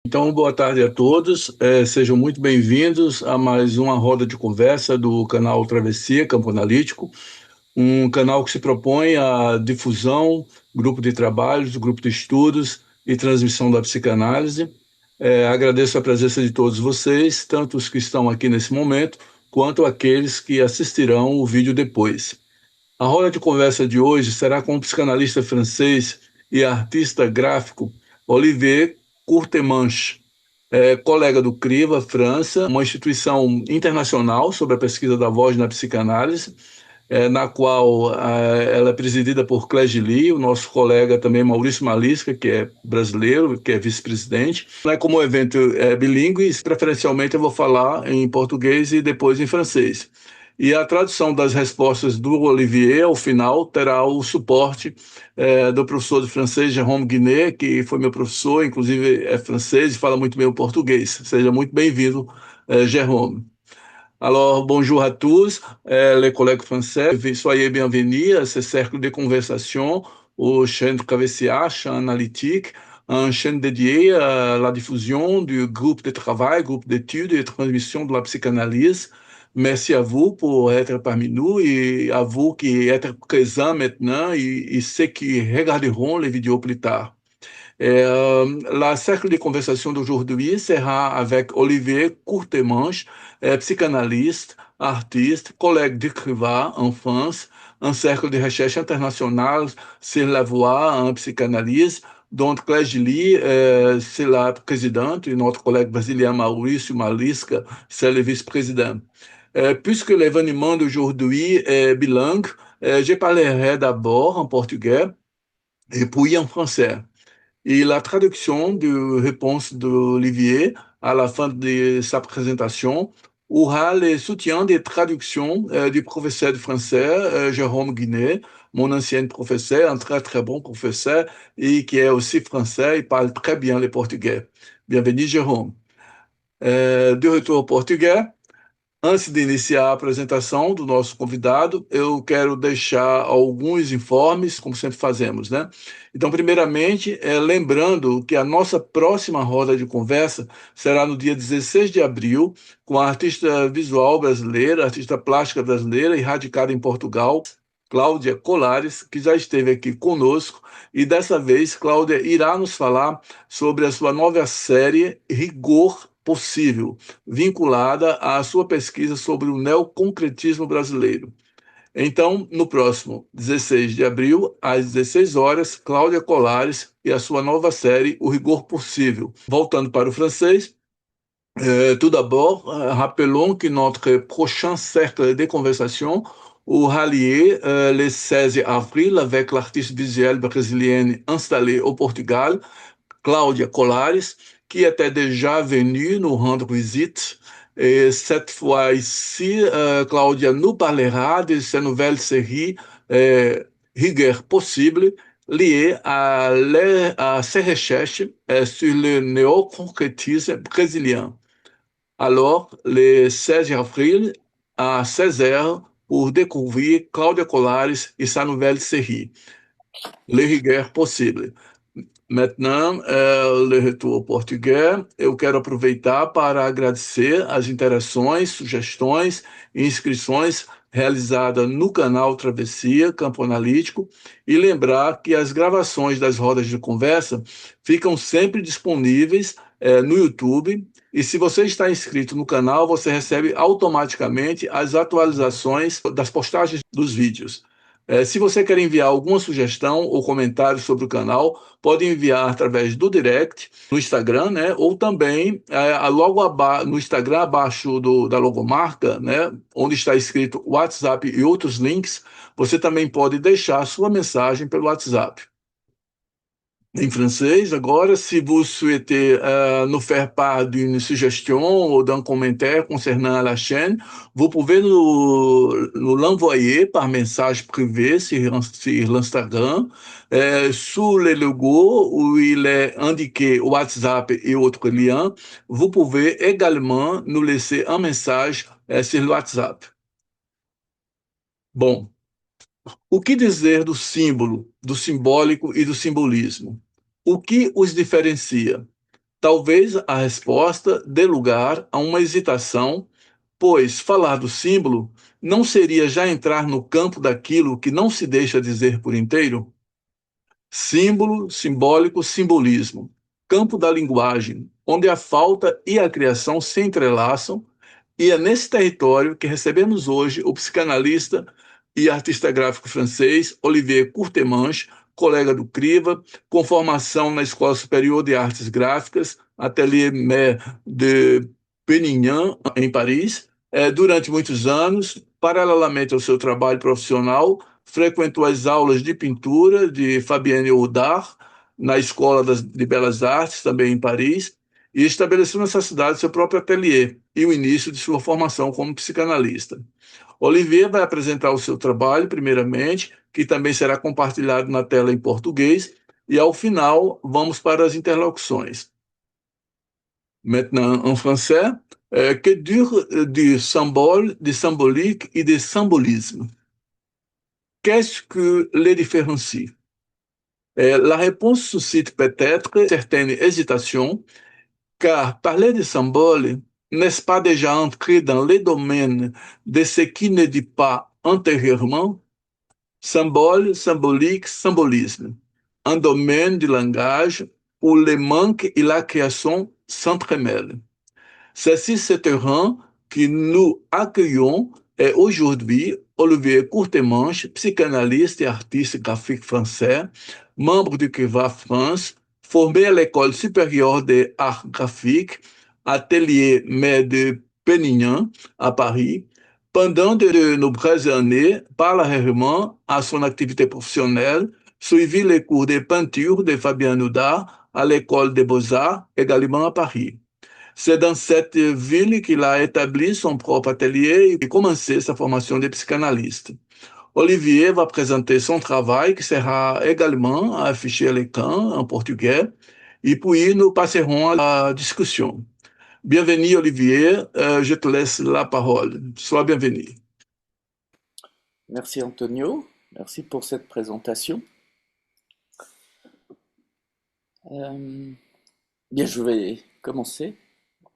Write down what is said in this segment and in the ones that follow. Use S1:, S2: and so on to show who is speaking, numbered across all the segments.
S1: Então, boa tarde a todos. Sejam muito bem-vindos a mais uma roda de conversa do canal Travessia Campo Analítico, um canal que se propõe a difusão, grupo de trabalhos, grupo de estudos e transmissão da psicanálise. Agradeço a presença de todos vocês, tanto os que estão aqui nesse momento, quanto aqueles que assistirão o vídeo depois. A roda de conversa de hoje será com o psicanalista francês e artista gráfico Olivier Courtemanche, colega do CRIVA França, uma instituição internacional sobre a pesquisa da voz na psicanálise, na qual ela é presidida por Clége Lee, o nosso colega também Maurício Malisca, que é brasileiro, que é vice-presidente. Como o evento é bilíngue, preferencialmente eu vou falar em português e depois em francês. E a tradução das respostas do Olivier, ao final, terá o suporte do professor de francês Jérôme Guinet, que foi meu professor, inclusive é francês e fala muito bem o português. Seja muito bem-vindo, Jérôme. Alors, bonjour à tous, les collègues français. Soyez bienvenus à ce cercle de conversation au chaîne Travessia, chaîne analytique, une chaîne dédiée à la diffusion du groupe de travail, groupe d'études et de transmission de la psychanalyse. Merci à vous pour être parmi nous et à vous qui êtes présents maintenant et ceux qui regarderont les vidéos plus tard. La cercle de conversation d'aujourd'hui sera avec Olivier Courtemanche, psychanalyste, artiste, collègue d'écrivain en France, un cercle de recherche international sur la voix en psychanalyse, dont Claire Gilly, c'est la présidente, et notre collègue brésilien Maurício Malisca, c'est le vice-président. Puisque l'événement d'aujourd'hui est bilingue, je parlerai d'abord en portugais et puis en français. Et la traduction de réponse d'Olivier à la fin de sa présentation aura le soutien des traductions du professeur de français Jérôme Guinet, mon ancien professeur, un très très bon professeur et qui est aussi français et parle très bien le portugais. Bienvenue Jérôme. De retour au portugais. Antes de iniciar a apresentação do nosso convidado, eu quero deixar alguns informes, como sempre fazemos, né? Então, primeiramente, lembrando que a nossa próxima roda de conversa será no dia 16 de abril, com a artista visual brasileira, artista plástica brasileira e radicada em Portugal, Cláudia Colares, que já esteve aqui conosco, e dessa vez Cláudia irá nos falar sobre a sua nova série Rigor Possível, vinculada à sua pesquisa sobre o neoconcretismo brasileiro. Então, no próximo 16 de abril, às 16 horas, Cláudia Colares e a sua nova série O Rigor Possível. Voltando para o francês, tout d'abord, rappelons que notre prochain cercle de conversation aura lieu le 16 avril avec l'artiste visuelle brésilienne installée au Portugal, Cláudia Colares, qui était déjà venue nous rendre visite. Et cette fois-ci, Cláudia nous parlera de sa nouvelle série Rigueur possible, liée à ses recherches sur le néoconcrétisme brésilien. Alors, le 16 avril à 16 heures, pour découvrir Cláudia Colares et sa nouvelle série, Le Rigueur Possible. Maintenant, le retour ao português. Eu quero aproveitar para agradecer as interações, sugestões e inscrições realizadas no canal Travessia Campo Analítico e lembrar que as gravações das rodas de conversa ficam sempre disponíveis no YouTube. E se você está inscrito no canal, você recebe automaticamente as atualizações das postagens dos vídeos. Se você quer enviar alguma sugestão ou comentário sobre o canal, pode enviar através do direct no Instagram, né? Ou também logo no Instagram, abaixo da logomarca, né? Onde está escrito WhatsApp e outros links, você também pode deixar sua mensagem pelo WhatsApp. Em français, agora, si vous souhaitez nous faire part d'une suggestion ou d'un commentaire concernant la chaîne, vous pouvez nous l'envoyer par message privé sur l'Instagram, sous le logo où il est indiqué WhatsApp et autres liens. Vous pouvez également nous laisser un message sur le WhatsApp. Bom, o que dizer do símbolo, do simbólico e do simbolismo? O que os diferencia? Talvez a resposta dê lugar a uma hesitação, pois falar do símbolo não seria já entrar no campo daquilo que não se deixa dizer por inteiro? Símbolo, simbólico, simbolismo. Campo da linguagem, onde a falta e a criação se entrelaçam, e é nesse território que recebemos hoje o psicanalista e artista gráfico francês Olivier Courtemanche, colega do Criva, com formação na Escola Superior de Artes Gráficas, Atelier Mer de Penignan, em Paris. Durante muitos anos, paralelamente ao seu trabalho profissional, frequentou as aulas de pintura de Fabienne Oudard, na Escola de Belas Artes, também em Paris, e estabeleceu nessa cidade seu próprio ateliê e o início de sua formação como psicanalista. Olivier vai apresentar o seu trabalho, primeiramente, que também será compartilhado na tela em português, e ao final vamos para as interlocuções. Maintenant, en français, que dire du symbole, du symbolique et du symbolisme? Qu'est-ce que les différencie? La réponse suscite peut-être certaines hésitations, car parler de symbole, n'est-ce pas déjà entrer dans les domaines de ce qui ne dit pas antérieurement? Symbole, symbolique, symbolisme. Un domaine du langage où le manque et la création s'entremêlent. C'est sur ce terrain que nous accueillons aujourd'hui Olivier Courtemanche, psychanalyste et artiste graphique français, membre du CUVA France, formé à l'École supérieure des arts graphiques, atelier mais de Pénignan à Paris. Pendant de nombreuses années, parallèlement à son activité professionnelle, suivit les cours de peinture de Fabien Houdard à l'École des Beaux-Arts, également à Paris. C'est dans cette ville qu'il a établi son propre atelier et commencé sa formation de psychanalyste. Olivier va présenter son travail qui sera également affiché à l'écran en portugais et puis nous passerons à la discussion. Bienvenue Olivier, je te laisse la parole. Sois bienvenu.
S2: Merci Antonio, merci pour cette présentation. Bien, je vais commencer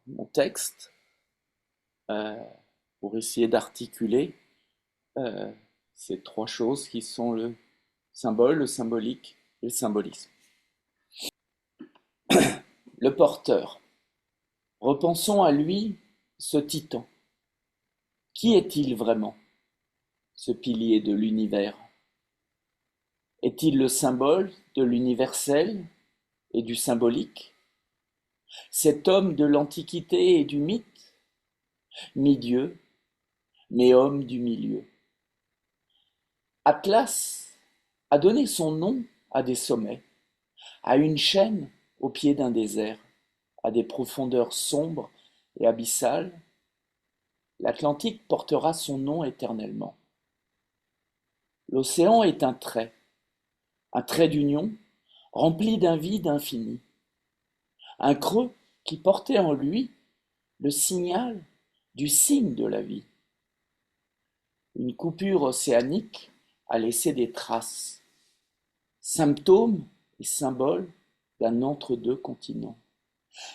S2: mon texte pour essayer d'articuler ces trois choses qui sont le symbole, le symbolique et le symbolisme. Le porteur. Repensons à lui, ce titan. Qui est-il vraiment, ce pilier de l'univers? Est-il le symbole de l'universel et du symbolique? Cet homme de l'Antiquité et du mythe, mi-dieu, mais homme du milieu. Atlas a donné son nom à des sommets, à une chaîne au pied d'un désert, à des profondeurs sombres et abyssales. L'Atlantique portera son nom éternellement. L'océan est un trait d'union rempli d'un vide infini, un creux qui portait en lui le signal du signe de la vie. Une coupure océanique a laissé des traces, symptômes et symboles d'un entre-deux continents.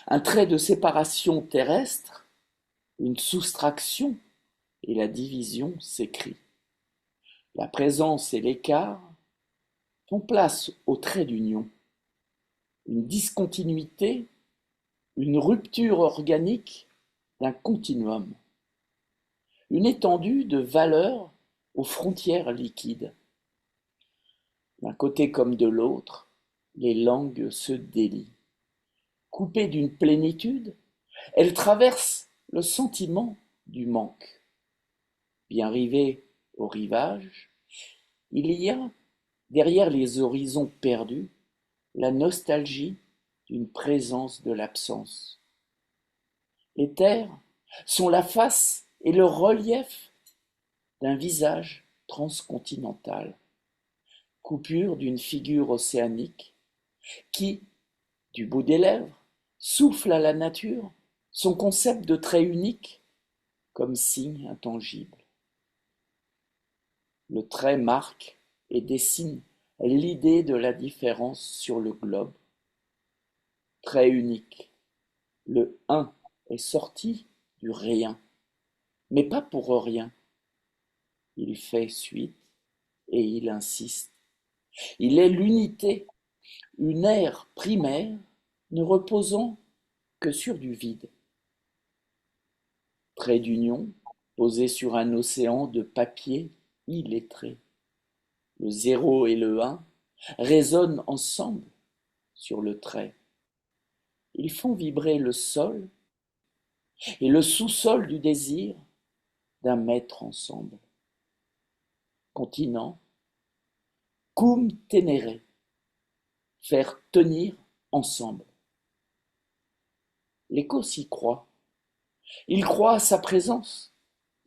S2: Un trait de séparation terrestre, une soustraction et la division s'écrit. La présence et l'écart font place au trait d'union. Une discontinuité, une rupture organique d'un continuum. Une étendue de valeurs aux frontières liquides. D'un côté comme de l'autre, les langues se délient. Coupées d'une plénitude, elles traversent le sentiment du manque. Bien rivées au rivage, il y a, derrière les horizons perdus, la nostalgie d'une présence de l'absence. Les terres sont la face et le relief d'un visage transcontinental, coupure d'une figure océanique qui, du bout des lèvres, souffle à la nature son concept de trait unique comme signe intangible. Le trait marque et dessine l'idée de la différence sur le globe. Trait unique, Le un est sorti du rien, mais pas pour rien. Il fait suite et il insiste. Il est l'unité, une ère primaire ne reposant que sur du vide. Trait d'union posé sur un océan de papier illettré. Le zéro et le un résonnent ensemble sur le trait. Ils font vibrer le sol et le sous-sol du désir d'un maître ensemble. Continent, cum tenere, faire tenir ensemble. L'écho s'y croit. Il croit à sa présence.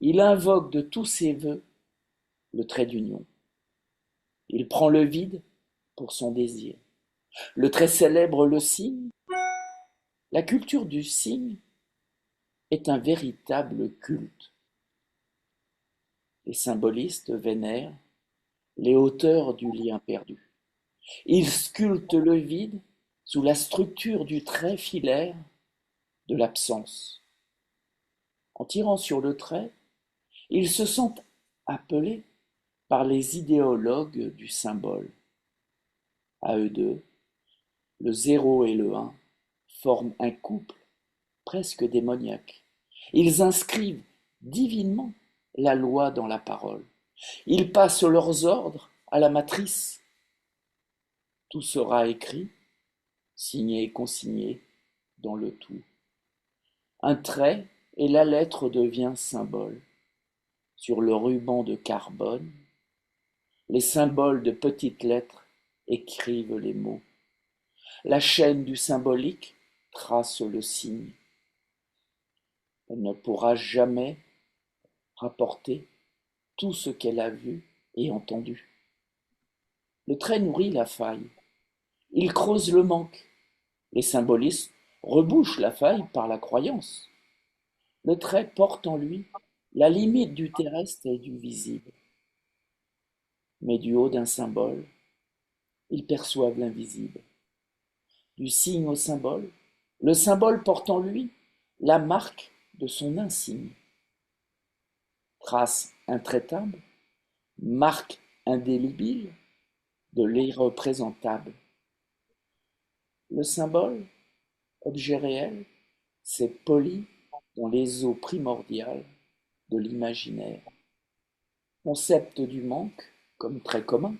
S2: Il invoque de tous ses vœux le trait d'union. Il prend le vide pour son désir. Le trait célèbre le signe. La culture du signe est un véritable culte. Les symbolistes vénèrent les hauteurs du lien perdu. Ils sculptent le vide sous la structure du trait filaire de l'absence. En tirant sur le trait, ils se sentent appelés par les idéologues du symbole. À eux deux, le zéro et le un forment un couple presque démoniaque. Ils inscrivent divinement la loi dans la parole. Ils passent leurs ordres à la matrice. Tout sera écrit, signé et consigné dans le tout. Un trait et la lettre devient symbole. Sur le ruban de carbone, les symboles de petites lettres écrivent les mots. La chaîne du symbolique trace le signe. Elle ne pourra jamais rapporter tout ce qu'elle a vu et entendu. Le trait nourrit la faille. Il creuse le manque. Les symbolistes rebouchent la faille par la croyance. Le trait porte en lui la limite du terrestre et du visible. Mais du haut d'un symbole, ils perçoivent l'invisible. Du signe au symbole, le symbole porte en lui la marque de son insigne. Trace intraitable, marque indélébile de l'irreprésentable. Le symbole, objet réel, s'est poli dans les eaux primordiales de l'imaginaire. Concept du manque comme trait commun,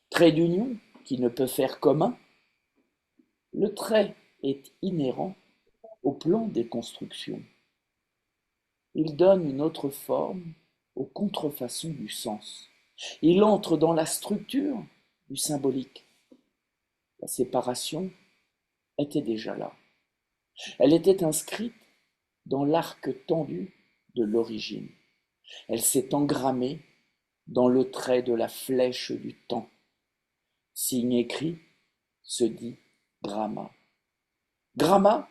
S2: trait d'union qui ne peut faire commun. Le trait est inhérent au plan des constructions. Il donne une autre forme aux contrefaçons du sens. Il entre dans la structure du symbolique. La séparation était déjà là. Elle était inscrite dans l'arc tendu de l'origine. Elle s'est engrammée dans le trait de la flèche du temps. Signe écrit se dit gramma. Gramma,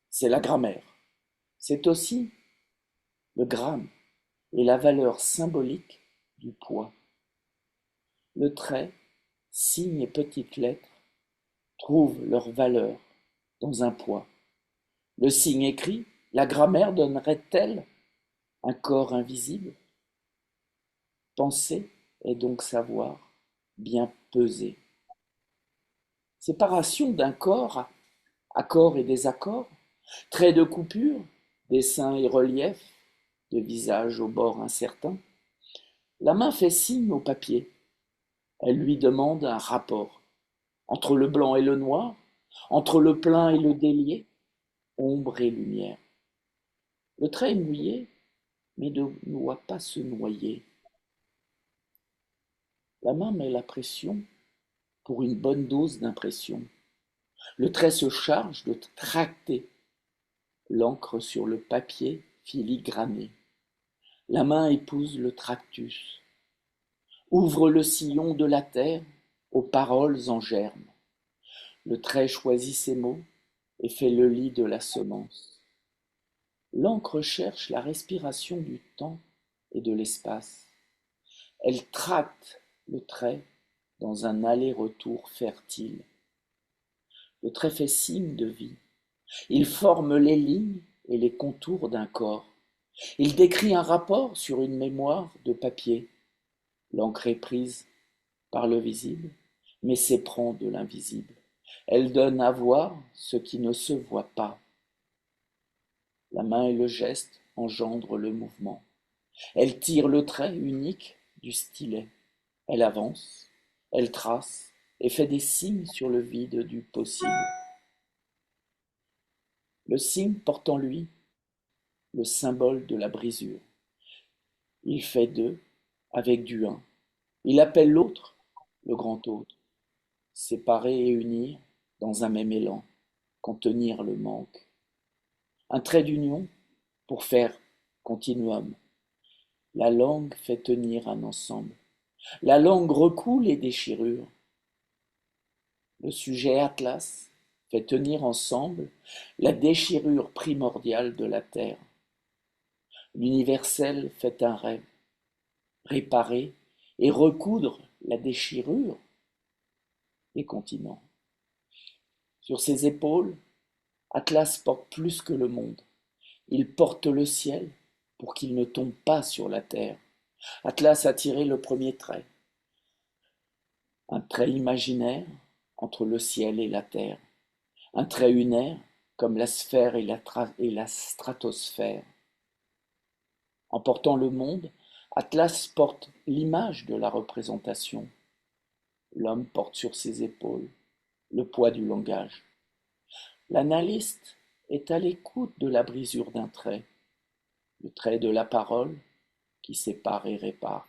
S2: c'est la grammaire. C'est aussi le gramme et la valeur symbolique du poids. Le trait, signe et petite lettre trouvent leur valeur dans un poids. Le signe écrit, la grammaire donnerait-elle un corps invisible? Penser est donc savoir, bien peser. Séparation d'un corps, accords et désaccords, traits de coupure, dessins et reliefs, de visage au bord incertain. La main fait signe au papier. Elle lui demande un rapport entre le blanc et le noir, entre le plein et le délié, ombre et lumière. Le trait est mouillé, mais ne doit pas se noyer. La main met la pression pour une bonne dose d'impression. Le trait se charge de tracter l'encre sur le papier filigrané. La main épouse le tractus, ouvre le sillon de la terre aux paroles en germe. Le trait choisit ses mots et fait le lit de la semence. L'encre cherche la respiration du temps et de l'espace. Elle tracte le trait dans un aller-retour fertile. Le trait fait signe de vie. Il forme les lignes et les contours d'un corps. Il décrit un rapport sur une mémoire de papier. L'encre est prise par le visible, mais s'éprend de l'invisible. Elle donne à voir ce qui ne se voit pas. La main et le geste engendrent le mouvement. Elle tire le trait unique du stylet. Elle avance, elle trace et fait des signes sur le vide du possible. Le signe porte en lui le symbole de la brisure. Il fait deux avec du un. Il appelle l'autre le grand autre. Séparer et unir dans un même élan, contenir le manque. Un trait d'union pour faire continuum. La langue fait tenir un ensemble. La langue recoule les déchirures. Le sujet Atlas fait tenir ensemble la déchirure primordiale de la terre. L'universel fait un rêve, réparer et recoudre la déchirure des continents. Sur ses épaules, Atlas porte plus que le monde. Il porte le ciel pour qu'il ne tombe pas sur la terre. Atlas a tiré le premier trait, un trait imaginaire entre le ciel et la terre, un trait unaire comme la sphère et la stratosphère. En portant le monde, Atlas porte l'image de la représentation. L'homme porte sur ses épaules le poids du langage. L'analyste est à l'écoute de la brisure d'un trait, le trait de la parole qui sépare et répare.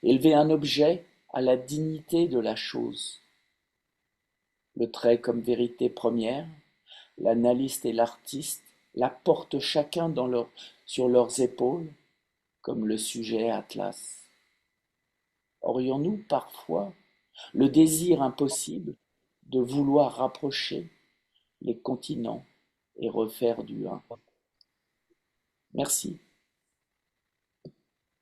S2: Élever un objet à la dignité de la chose. Le trait comme vérité première, l'analyste et l'artiste la portent chacun sur leurs épaules comme le sujet Atlas. Aurions-nous parfois le désir impossible de vouloir rapprocher les continents et refaire du un? Merci.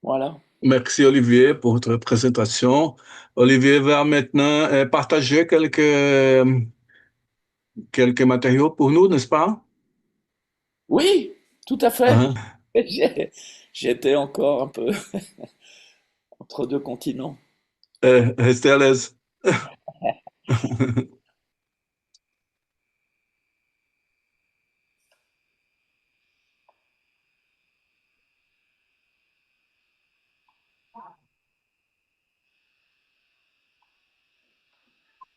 S2: Voilà.
S1: Merci Olivier pour votre présentation. Olivier va maintenant partager quelques matériaux pour nous, n'est-ce pas?
S2: Oui, tout à fait.
S1: Hein?
S2: J'ai- J'étais encore un peu entre deux continents.
S1: Restez à l'aise.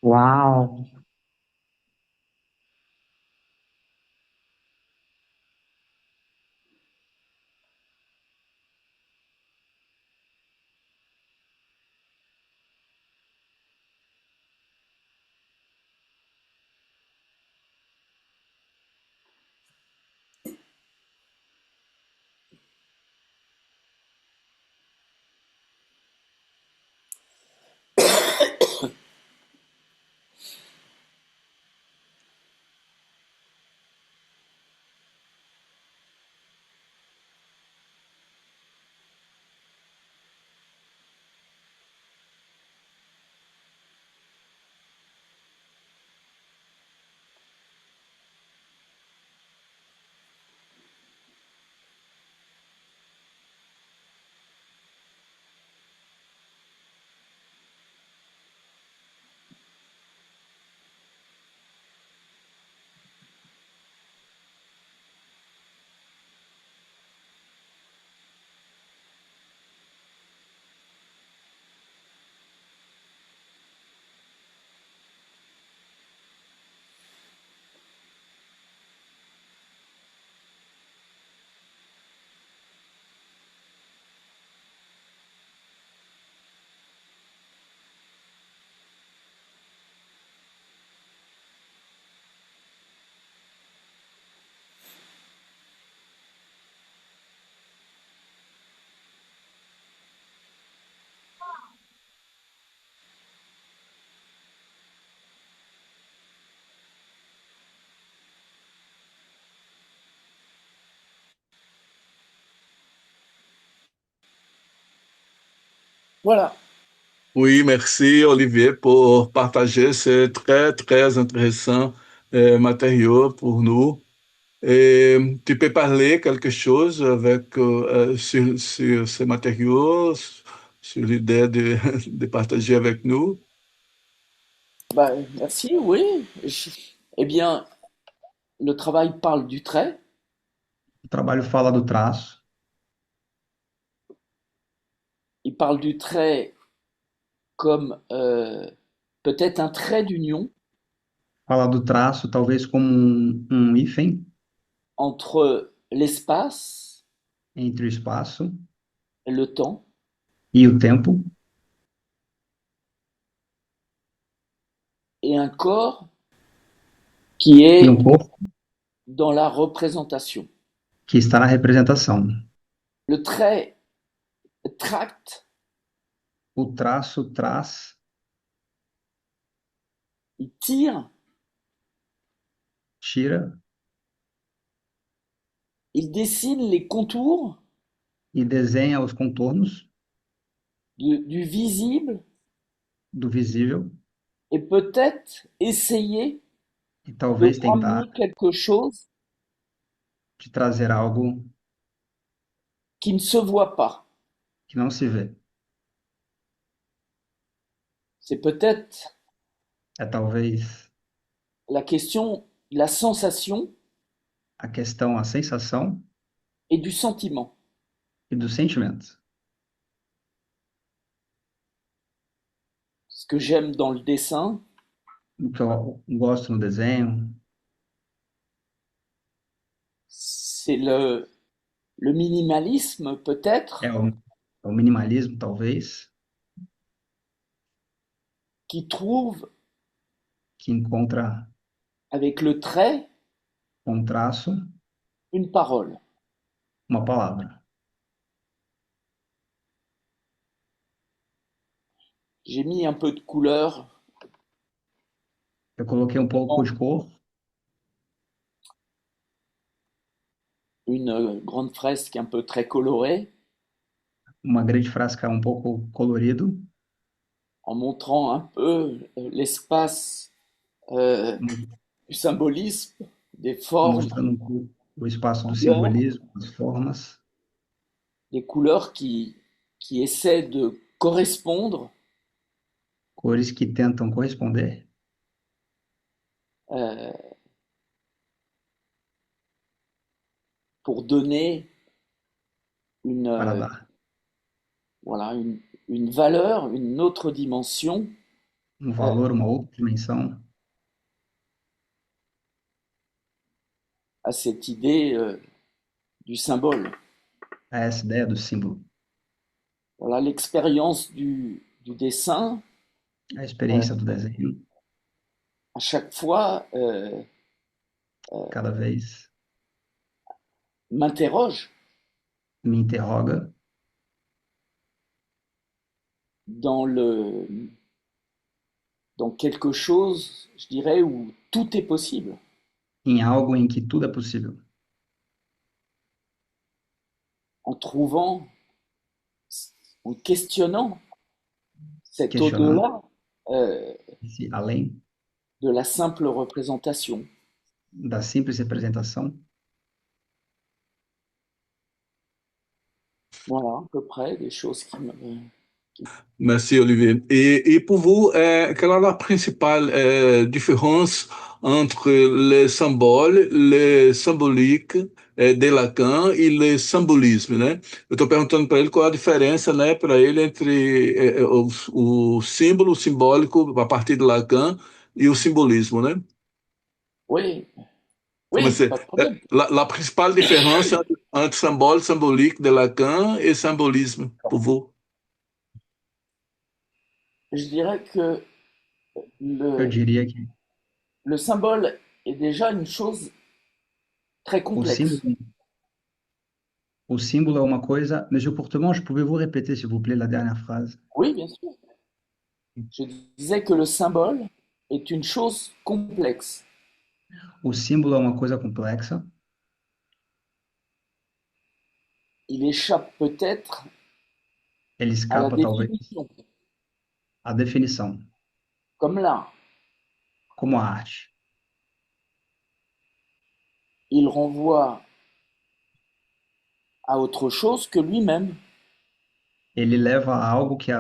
S3: Wow.
S2: Voilà.
S1: Oui, merci Olivier pour partager. C'est très, très intéressant matériaux pour nous. Et tu peux parler quelque chose avec, sur ces matériaux, sur l'idée de, de partager avec nous?
S2: Bah, merci, oui. Eh bien, le travail parle du trait.
S3: O trabalho fala do traço,
S2: Il parle du trait comme peut-être un trait d'union
S3: fala do traço talvez como um hífen
S2: entre l'espace
S3: entre o espaço
S2: et le temps,
S3: e o tempo,
S2: et un corps qui
S3: e um
S2: est
S3: corpo
S2: dans la représentation.
S3: que está na representação.
S2: Le trait tracte,
S3: O traço traz,
S2: il tire,
S3: tira
S2: il dessine les contours
S3: e desenha os contornos
S2: du visible
S3: do visível
S2: et peut-être essayer
S3: e
S2: de
S3: talvez tentar
S2: ramener quelque chose
S3: de trazer algo
S2: qui ne se voit pas.
S3: que não se vê.
S2: C'est peut-être
S3: É talvez
S2: la question de la sensation
S3: a questão, a sensação
S2: et du sentiment.
S3: e do sentimento.
S2: Ce que j'aime dans le dessin,
S3: O que eu gosto no desenho
S2: c'est le minimalisme
S3: é
S2: peut-être,
S3: o minimalismo, talvez,
S2: qui trouve
S3: que encontra
S2: avec le trait
S3: um traço,
S2: une parole.
S3: uma palavra.
S2: J'ai mis un peu de couleur
S3: Eu coloquei um pouco
S2: dans
S3: de cor,
S2: une grande fresque un peu très colorée
S3: uma grande frasca um pouco colorido,
S2: en montrant un peu l'espace euh,
S3: mo-
S2: du symbolisme, des formes,
S3: mostrando um pouco o espaço do
S2: couleurs,
S3: simbolismo, as formas,
S2: des couleurs qui essaient de correspondre
S3: cores que tentam corresponder
S2: euh, pour donner une,
S3: para dar
S2: voilà, une valeur, une autre dimension
S3: um
S2: euh,
S3: valor, uma outra dimensão
S2: à cette idée du symbole.
S3: a essa ideia do símbolo.
S2: Voilà, l'expérience du dessin,
S3: A experiência do desenho,
S2: à chaque fois,
S3: cada vez
S2: m'interroge
S3: me interroga
S2: dans dans quelque chose, je dirais, où tout est possible,
S3: em algo em que tudo é possível,
S2: en trouvant, en questionnant cet
S3: questionando
S2: au-delà euh,
S3: se além
S2: de la simple représentation.
S3: da simples representação.
S2: Voilà, à peu près des choses qui-
S1: Merci, Olivier. Et pour vous, quelle est la principale différence entre les symboles, les symboliques de Lacan e le simbolisme, né? Eu estou perguntando para ele qual é a diferença, né, para ele entre o símbolo, o simbólico, a partir de Lacan, e o simbolismo, né?
S2: Oui,
S1: Como
S2: oui,
S1: c'est,
S2: pas de problème.
S1: la principale différence entre symbole, symbolique de Lacan et symbolisme, pour vous?
S2: Je dirais que
S3: Eu
S2: le,
S3: diria que
S2: le symbole est déjà une chose très
S3: o
S2: complexe.
S3: símbolo, o símbolo é uma coisa. Monsieur Courtemanche, pouvez-vous répéter, s'il vous plaît, la dernière phrase?
S2: Oui, bien sûr. Je disais que le symbole est une chose complexe.
S3: O símbolo é uma coisa complexa.
S2: Il échappe peut-être
S3: Ele
S2: à la
S3: escapa, talvez,
S2: définition,
S3: à definição,
S2: comme l'art.
S3: como a arte.
S2: il renvoie à autre chose que lui-même.
S3: Ele leva a algo que,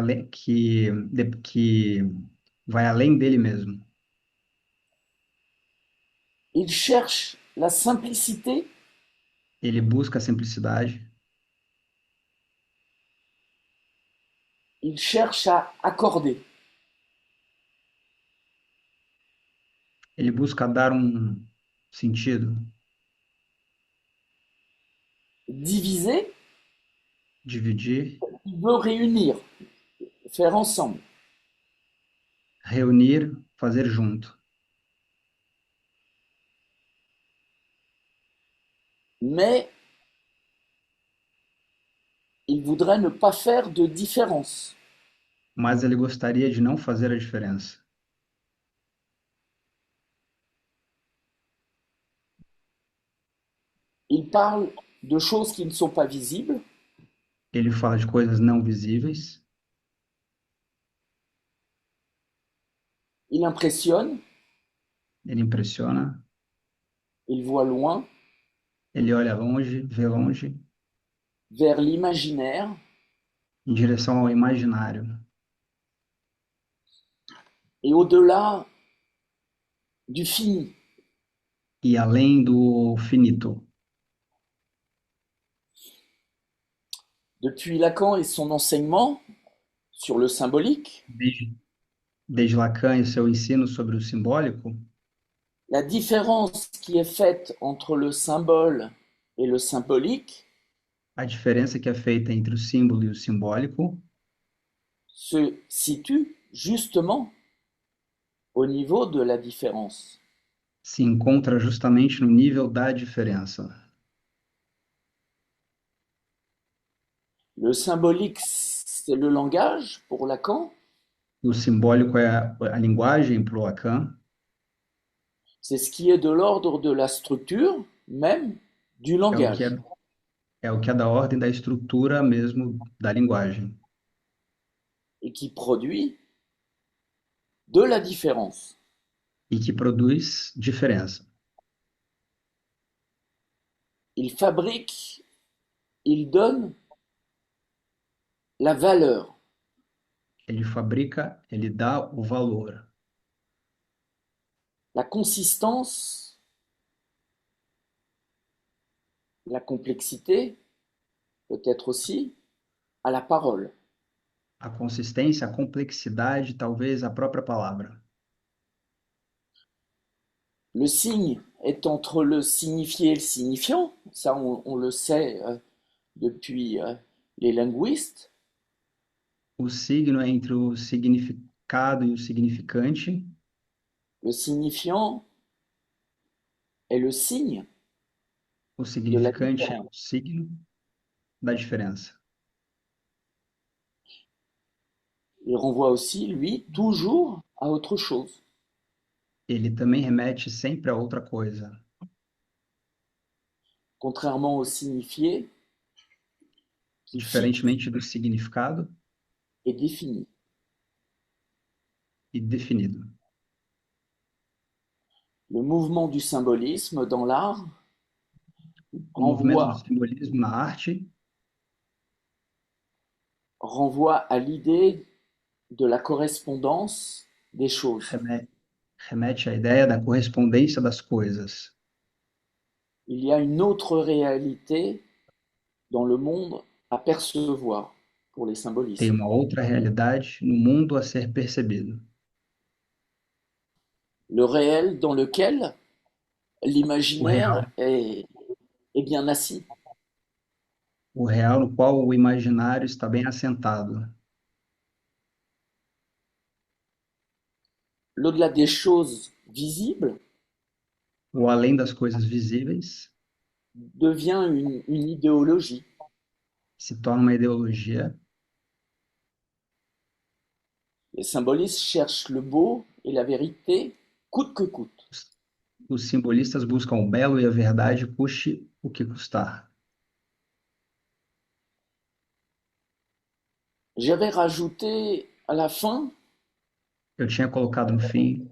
S3: que vai além dele mesmo.
S2: Il cherche la simplicité,
S3: Ele busca a simplicidade,
S2: il cherche à accorder.
S3: ele busca dar um sentido,
S2: Diviser,
S3: dividir,
S2: il veut réunir, faire ensemble.
S3: reunir, fazer junto.
S2: Mais il voudrait ne pas faire de différence.
S3: Mas ele gostaria de não fazer a diferença.
S2: Il parle de choses qui ne sont pas visibles,
S3: Ele fala de coisas não visíveis,
S2: il impressionne,
S3: ele impressiona,
S2: il voit loin,
S3: ele olha longe, vê longe,
S2: vers l'imaginaire,
S3: em direção ao imaginário
S2: et au-delà du fini.
S3: e além do finito.
S2: Depuis Lacan et son enseignement sur le symbolique,
S3: Desde, desde Lacan e seu ensino sobre o simbólico,
S2: la différence qui est faite entre le symbole et le symbolique
S3: a diferença que é feita entre o símbolo e o simbólico
S2: se situe justement au niveau de la différence.
S3: se encontra justamente no nível da diferença.
S2: Le symbolique, c'est le langage pour Lacan,
S3: O simbólico é a linguagem para o Lacan,
S2: c'est ce qui est de l'ordre de la structure même du
S3: é o que
S2: langage.
S3: é, é o que é da ordem da estrutura mesmo da linguagem
S2: Et qui produit de la différence.
S3: e que produz diferença.
S2: Il fabrique, il donne la valeur.
S3: Ele fabrica, ele dá o valor,
S2: La consistance, la complexité, peut-être aussi, à la parole.
S3: a consistência, a complexidade, talvez a própria palavra.
S2: Le signe est entre le signifié et le signifiant, ça on le sait depuis les linguistes.
S3: O signo é entre o significado e o significante.
S2: Le signifiant est le signe
S3: O
S2: de la
S3: significante é o
S2: différence.
S3: signo da diferença.
S2: Il renvoie aussi, lui, toujours à autre chose.
S3: Ele também remete sempre a outra coisa.
S2: Contrairement au signifié qui fixe
S3: Diferentemente do significado
S2: et définit.
S3: e definido.
S2: Le mouvement du symbolisme dans l'art
S3: O movimento do
S2: renvoie,
S3: simbolismo na arte
S2: renvoie à l'idée de la correspondance des choses.
S3: remete à ideia da correspondência das coisas.
S2: Il y a une autre réalité dans le monde à percevoir pour les
S3: Tem
S2: symbolistes.
S3: uma outra realidade no mundo a ser percebido.
S2: Le réel dans lequel
S3: O
S2: l'imaginaire
S3: real,
S2: est bien assis.
S3: o real no qual o imaginário está bem assentado.
S2: L'au-delà des choses visibles
S3: O além das coisas visíveis
S2: devient une idéologie.
S3: se torna uma ideologia.
S2: Les symbolistes cherchent le beau et la vérité coûte que coûte.
S3: Os simbolistas buscam o belo e a verdade, custe o que custar.
S2: J'avais rajouté à la fin,
S3: Eu tinha colocado no fim,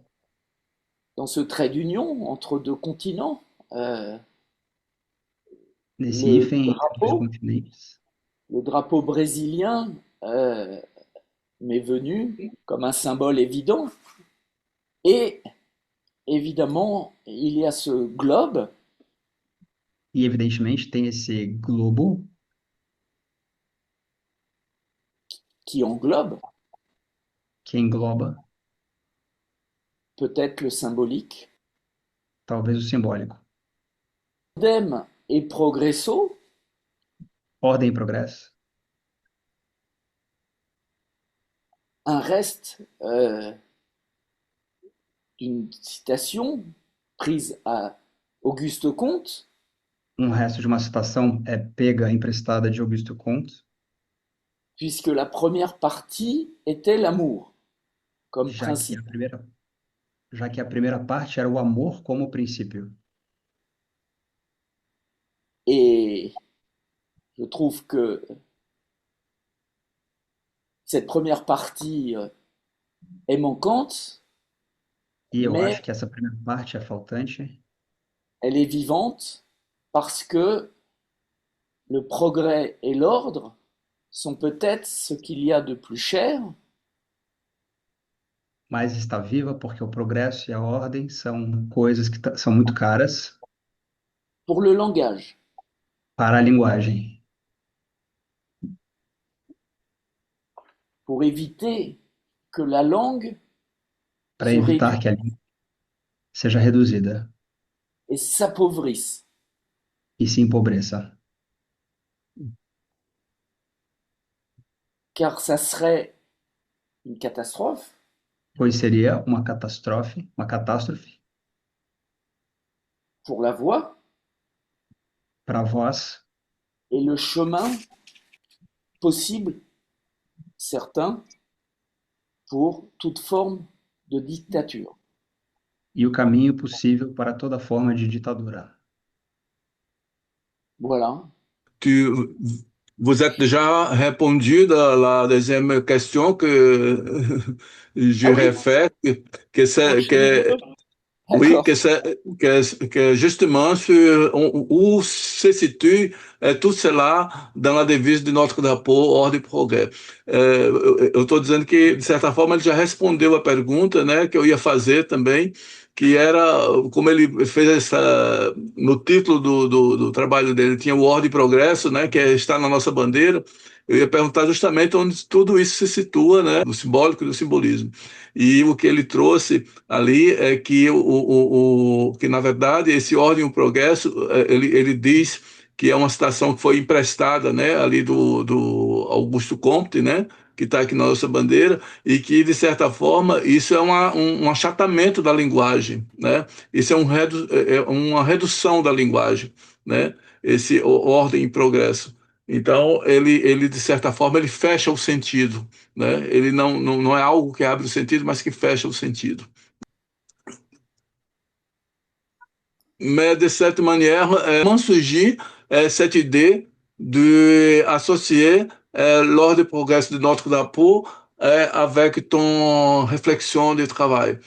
S2: dans ce trait d'union entre deux continents,
S3: Nesse
S2: Le
S3: hífen entre dois
S2: drapeau,
S3: continentes,
S2: le drapeau brésilien m'est venu comme un symbole évident. Et évidemment, il y a ce globe
S3: e evidentemente tem esse globo
S2: qui englobe
S3: que engloba
S2: peut-être le symbolique.
S3: talvez o simbólico.
S2: Dem et progresso,
S3: Ordem e progresso,
S2: un reste d'une citation prise à Auguste Comte,
S3: resto de uma citação é pega emprestada de Augusto Comte,
S2: puisque la première partie était l'amour comme
S3: já que a
S2: principe.
S3: primeira, já que a primeira parte era o amor como princípio.
S2: Et je trouve que cette première partie est manquante,
S3: E eu
S2: mais
S3: acho que essa primeira parte é faltante,
S2: elle est vivante parce que le progrès et l'ordre sont peut-être ce qu'il y a de plus cher
S3: mas está viva porque o progresso e a ordem são coisas que são muito caras
S2: pour le langage,
S3: para a linguagem,
S2: pour éviter que la langue
S3: para
S2: se
S3: evitar
S2: réduise
S3: que a língua seja reduzida
S2: et s'appauvrisse,
S3: e se empobreça,
S2: car ça serait une catastrophe
S3: pois seria uma catástrofe
S2: pour la voix
S3: para a voz
S2: et le chemin possible, certain, pour toute forme de dictature.
S3: e o caminho possível para toda forma de ditadura.
S2: Voilà.
S1: Tu, vous êtes déjà répondu à la deuxième question que
S2: Ah oui,
S1: j'aurais faite, que c'est
S2: enchaîner les
S1: que
S2: deux.
S1: oui,
S2: D'accord.
S1: que justement sur où se situe tout cela dans la devise de notre drapeau, ordem e progresso. Eu estou dizendo que, de certa forma, ele já respondeu a pergunta, né, que eu ia fazer também, que era, como ele fez essa, no título do trabalho dele, tinha o ordem e progresso, né, que está na nossa bandeira. Eu ia perguntar justamente onde tudo isso se situa, né, do simbólico e do simbolismo. E o que ele trouxe ali é que, que na verdade, esse ordem e o progresso, ele diz que é uma citação que foi emprestada, né, ali do Augusto Comte, né, que está aqui na nossa bandeira, e que, de certa forma, isso é um achatamento da linguagem, né? Isso é, uma redução da linguagem, né? Esse ordem e progresso. Então, ele, de certa forma, ele fecha o sentido, né? Ele não é algo que abre o sentido, mas que fecha o sentido. Mais de cette manière, comment surgit cette idée d'associer l'ordre de progrès de notre drapeau avec ton réflexion de travail?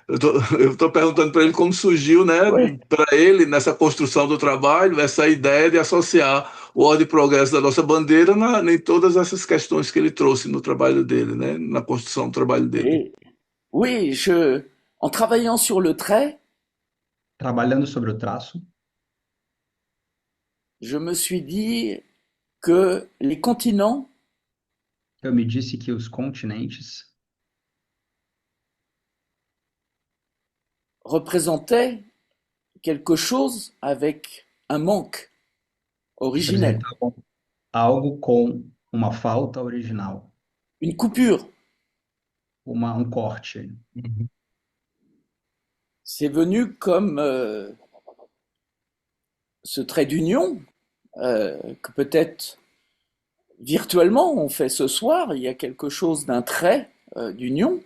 S1: Eu tô perguntando para ele como surgiu, né,
S2: Oui.
S1: para ele, nessa construção do trabalho, essa ideia de associar o ordem e progresso da nossa bandeira em todas essas questões que ele trouxe no trabalho dele, né, na construção do trabalho dele.
S2: Et oui, en travaillant sur le trait,
S3: Trabalhando sobre o traço,
S2: je me suis dit que les continents
S3: eu me disse que os continentes
S2: représentaient quelque chose avec un manque originel,
S3: representavam algo com uma falta original,
S2: une coupure.
S3: um corte.
S1: Mhm.
S2: C'est venu comme ce trait d'union que peut-être virtuellement on fait ce soir. Il y a quelque chose d'un trait d'union.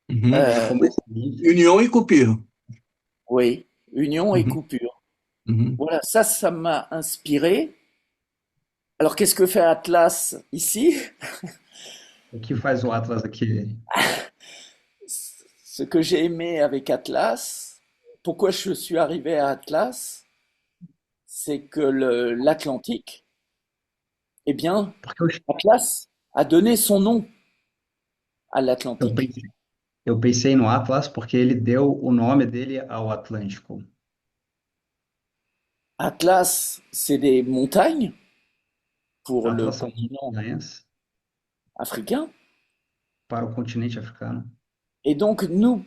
S1: Mhm.
S2: Euh,
S3: Como esse hífen,
S1: União e coupure.
S2: oui, union et
S1: Mhm.
S2: coupure.
S1: Mhm.
S2: Voilà, ça m'a inspiré. Alors qu'est-ce que fait Atlas ici?
S3: o que faz o Atlas aqui?
S2: Ce que j'ai aimé avec Atlas, pourquoi je suis arrivé à Atlas, c'est que l'Atlantique, eh bien,
S3: Porque eu,
S2: Atlas a donné son nom à
S3: eu
S2: l'Atlantique.
S3: pensei, eu pensei no Atlas porque ele deu o nome dele ao Atlântico.
S2: Atlas, c'est des montagnes pour le
S3: Atlas são
S2: continent
S3: montanhas
S2: africain.
S3: para o continente africano.
S2: Et donc, nous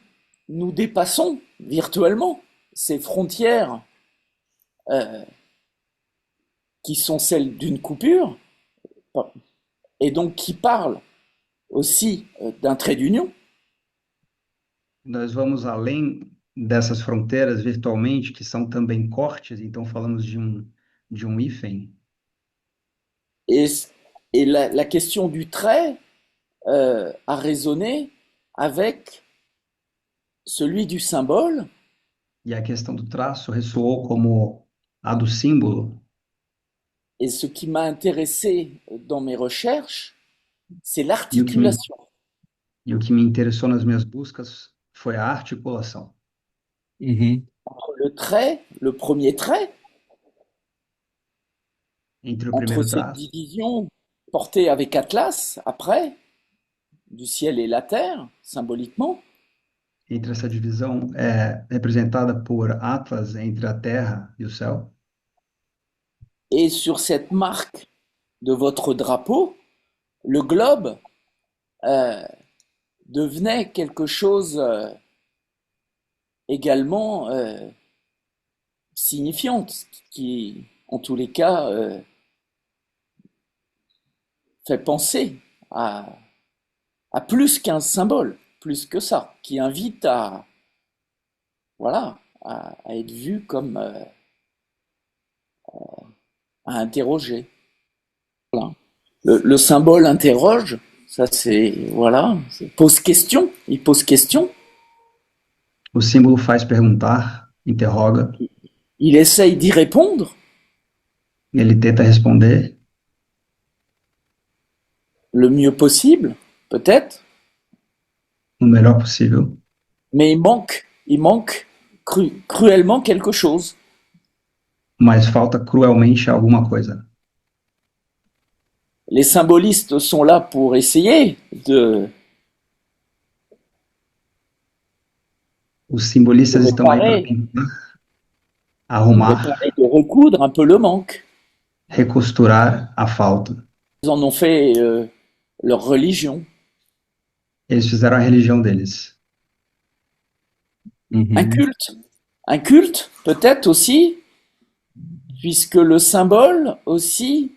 S2: dépassons virtuellement ces frontières euh, qui sont celles d'une coupure, et donc qui parlent aussi d'un trait d'union.
S3: Nós vamos além dessas fronteiras virtualmente, que são também cortes, então falamos de um hífen.
S2: Et, et la question du trait a résonné avec celui du symbole.
S3: E a questão do traço ressoou como a do símbolo.
S2: Et ce qui m'a intéressé dans mes recherches, c'est
S3: E
S2: l'articulation
S3: o que me interessou nas minhas buscas foi a articulação
S1: Uhum.
S2: entre le trait, le premier trait,
S3: entre o
S2: entre
S3: primeiro
S2: cette
S3: traço,
S2: division portée avec Atlas, après, du ciel et la terre, symboliquement,
S3: entre essa divisão representada por Atlas entre a Terra e o céu,
S2: et sur cette marque de votre drapeau, le globe euh, devenait quelque chose également signifiante, qui, en tous les cas, fait penser à plus qu'un symbole, plus que ça, qui invite à, voilà, à être vu comme à interroger. Voilà. Le symbole interroge, ça c'est, voilà, pose question, il pose question,
S3: o símbolo faz perguntar, interroga,
S2: il essaye d'y répondre
S3: ele tenta responder
S2: le mieux possible, peut-être,
S3: o melhor possível,
S2: mais il manque cruellement quelque chose.
S3: mas falta cruelmente alguma coisa.
S2: Les symbolistes sont là pour essayer
S3: Os simbolistas estão aí para
S2: réparer,
S3: tentar arrumar,
S2: de recoudre un peu le manque.
S3: recosturar a falta.
S2: Ils en ont fait leur religion.
S3: Eles fizeram a religião deles.
S1: Uhum.
S2: Un culte peut-être aussi, puisque le symbole aussi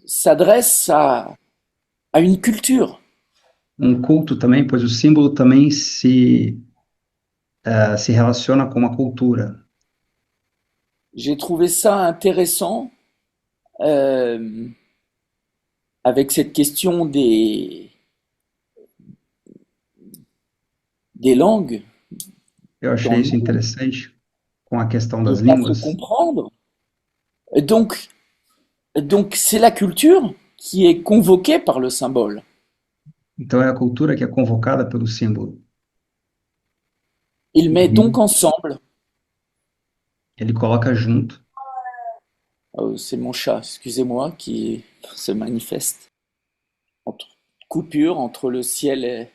S2: s'adresse à une culture.
S3: Um culto também, pois o símbolo também se relaciona com uma cultura.
S2: J'ai trouvé ça intéressant euh, avec cette question des langues
S3: Eu
S2: dans
S3: achei
S2: le
S3: isso
S2: monde,
S3: interessante com a questão
S2: de
S3: das
S2: ne pas se
S3: línguas.
S2: comprendre. Donc, donc c'est la culture qui est convoquée par le symbole.
S3: Então é a cultura que é convocada pelo símbolo.
S2: Il met donc
S1: Uhum.
S2: ensemble,
S3: Ele coloca junto.
S2: c'est mon chat, excusez-moi, qui se manifeste, entre, coupure entre le ciel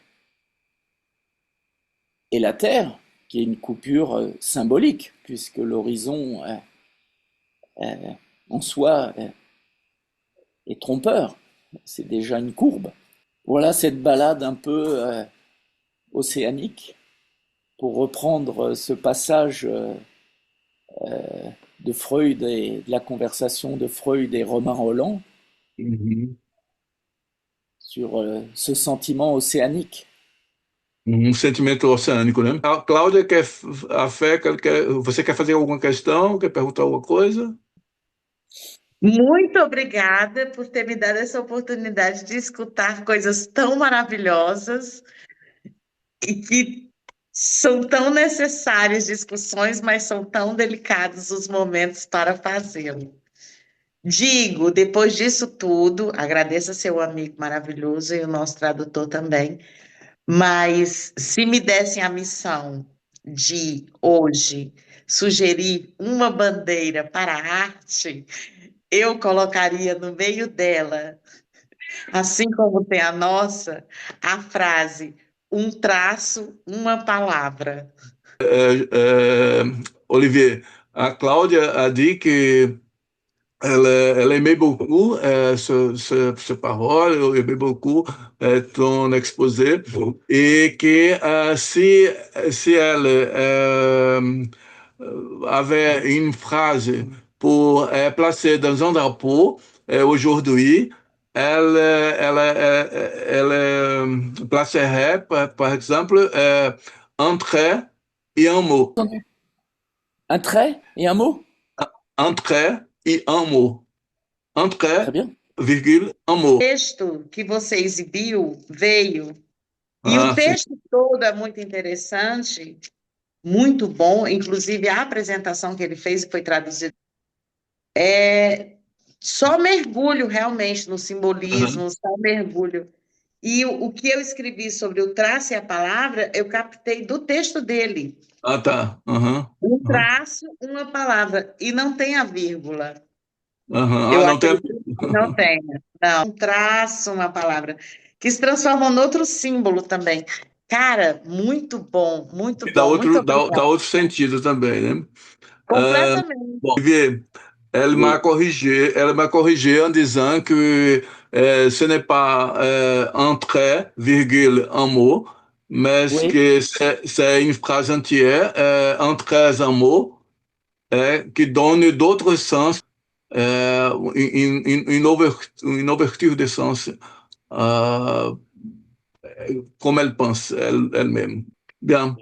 S2: et la terre, qui est une coupure symbolique, puisque l'horizon en soi est trompeur, c'est déjà une courbe. Voilà cette balade un peu océanique, pour reprendre ce passage de Freud et de la conversation de Freud et Romain Rolland
S1: Uhum.
S2: sur ce sentiment océanique.
S1: Um sentimento oceânico, né? A Cláudia quer a fé, você quer fazer alguma questão, quer perguntar alguma coisa?
S4: Muito obrigada por ter me dado essa oportunidade de escutar coisas tão maravilhosas e que são tão necessárias discussões, mas são tão delicados os momentos para fazê-lo. Digo, depois disso tudo, agradeço a seu amigo maravilhoso e o nosso tradutor também, mas se me dessem a missão de hoje sugerir uma bandeira para a arte, eu colocaria no meio dela, assim como tem a nossa, a frase um traço, uma palavra.
S1: Olivier, a Cláudia a dit que elle aimait beaucoup ce parole, elle aimait beaucoup ton exposé, et que si elle avait une phrase pour placer dans un drapeau aujourd'hui, elle placerait, par exemple, un trait et un mot.
S2: Un trait et un mot?
S1: Un trait e un mot. Un
S2: Très
S1: trait,
S2: bien.
S1: virgule, un mot.
S4: O texto que você exibiu veio, e o
S1: Ah, sim.
S4: texto todo é muito interessante, muito bom, inclusive a apresentação que ele fez e foi traduzida. Só mergulho realmente no simbolismo, só mergulho. E o que eu escrevi sobre o traço e a palavra, eu captei do texto dele.
S1: Ah, tá.
S4: Um traço, uma palavra, e não tem a vírgula.
S1: Ah,
S4: Eu
S1: não tem.
S4: acredito que não tenha. Não, um traço, uma palavra, que se transforma em outro símbolo também. Cara, muito bom, muito
S1: Dá
S4: bom, muito
S1: dá
S4: obrigada.
S1: outro sentido também, né?
S4: Completamente.
S1: Bon, Olivier,
S2: Oui,
S1: elle m'a corrigé en disant que ce n'est pas un trait, virgule, un mot, mais
S2: oui.
S1: que c'est une phrase entière, un trait, un mot, qui donne d'autres sens, une ouverture de sens, euh, comme elle pense elle-même. Bien.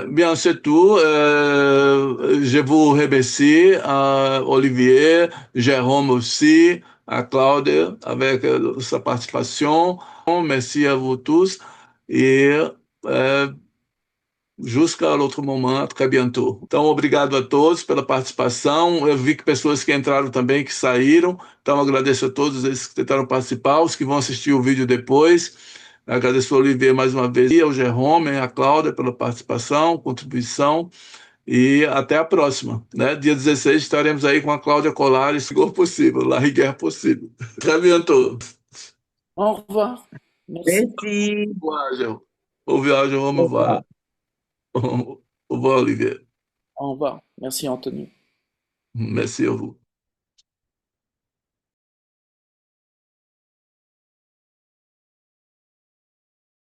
S1: Bien, c'est tout. Je vous remercie, Olivier, Jérôme aussi, à Claude avec sa participation. Merci à vous tous e jusqu'à outro momento, très bientôt. Então, obrigado a todos pela participação. Eu vi que pessoas que entraram também, que saíram. Então, agradeço a todos eles que tentaram participar, os que vão assistir o vídeo depois. Agradeço ao Olivier mais uma vez, e ao Jerome, e à Cláudia pela participação, contribuição. E até a próxima, né? Dia 16 estaremos aí com a Cláudia Colares, se for possível, la rigueur possível. Très bientôt.
S2: Au revoir. Merci.
S4: Merci.
S1: Au revoir, Jérôme. Au revoir, Jérôme. Au revoir. Au revoir, Olivier.
S2: Au revoir. Merci, Anthony.
S1: Merci à vous.